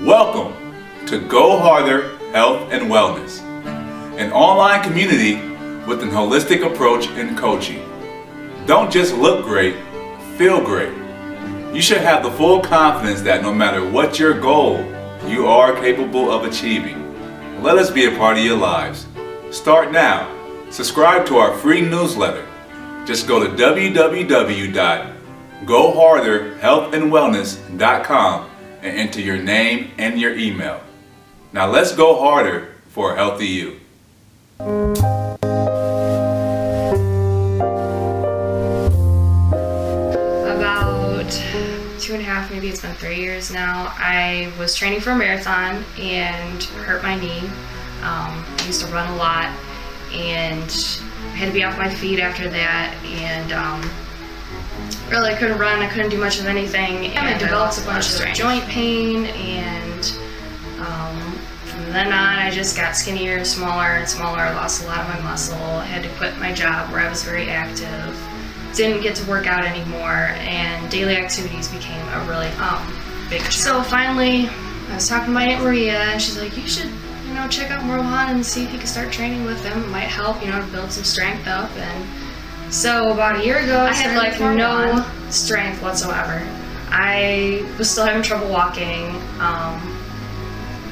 Welcome to Go Harder Health and Wellness, an online community with an holistic approach in coaching. Don't just look great, feel great. You should have the full confidence that no matter what your goal, you are capable of achieving. Let us be a part of your lives. Start now. Subscribe to our free newsletter. Just go to www.goharderhealthandwellness.com and enter your name and your email. Now let's go harder for a healthy you. About 2.5, maybe it's been 3 years now, I was training for a marathon and hurt my knee. I used to run a lot and I had to be off my feet after that, and really I couldn't run, I couldn't do much of anything, and I developed a bunch of joint pain, and from then on I just got skinnier, smaller and smaller. I lost a lot of my muscle. I had to quit my job where I was very active, didn't get to work out anymore, and daily activities became a really big challenge. So finally I was talking to my Aunt Maria, and she's like, you should check out Rohan and see if you can start training with him. It might help, to build some strength up. And so about a year ago, I had like no strength whatsoever. I was still having trouble walking,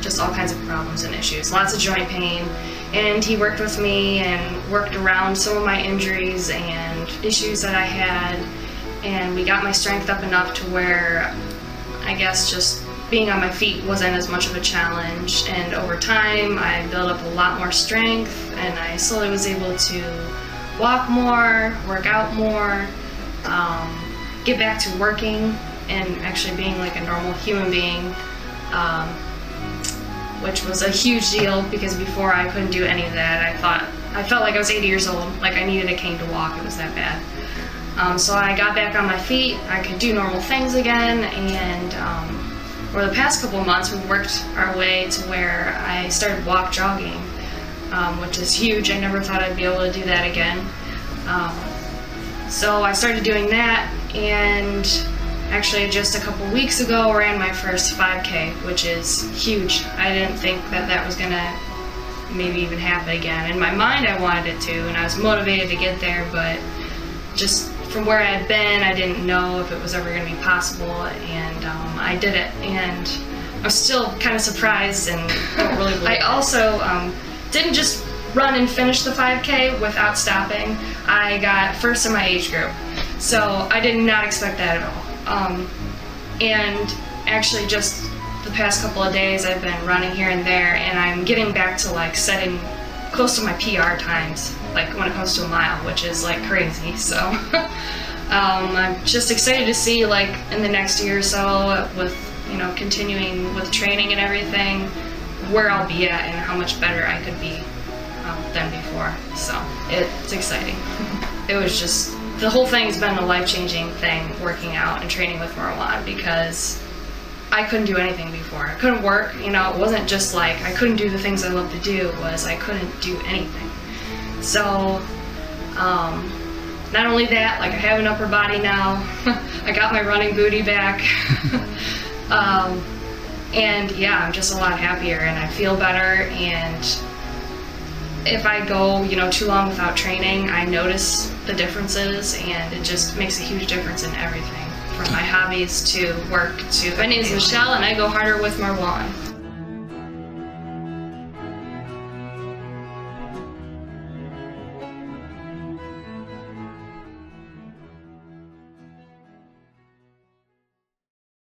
just all kinds of problems and issues, lots of joint pain. And he worked with me and worked around some of my injuries and issues that I had, and we got my strength up enough to where I guess just being on my feet wasn't as much of a challenge, and over time I built up a lot more strength, and I slowly was able to walk more, work out more, get back to working and actually being like a normal human being, which was a huge deal because before I couldn't do any of that. I felt like I was 80 years old, like I needed a cane to walk. It was that bad. So I got back on my feet, I could do normal things again, and over the past couple of months, we've worked our way to where I started walk jogging, which is huge. I never thought I'd be able to do that again. So I started doing that, and actually just a couple weeks ago ran my first 5K, which is huge. I didn't think that that was gonna maybe even happen again. In my mind, I wanted it to, and I was motivated to get there, but just from where I had been, I didn't know if it was ever going to be possible, and I did it, and I'm still kind of surprised and don't really believe I also didn't just run and finish the 5K without stopping. I got first in my age group, so I did not expect that at all. And actually just the past couple of days I've been running here and there, and I'm getting back to like setting close to my PR times, like when it comes to a mile, which is like crazy. So I'm just excited to see, like, in the next year or so, with continuing with training and everything, where I'll be at and how much better I could be than before. So it's exciting. It was just, the whole thing's been a life-changing thing, working out and training with Rohan, because I couldn't do anything before. I couldn't work, it wasn't just like I couldn't do the things I love to do, it was I couldn't do anything. So, not only that, like I have an upper body now, I got my running booty back, and yeah, I'm just a lot happier and I feel better, and if I go, too long without training, I notice the differences, and it just makes a huge difference in everything. From my hobbies to work to... My name is Michelle, and I go harder with Marwan.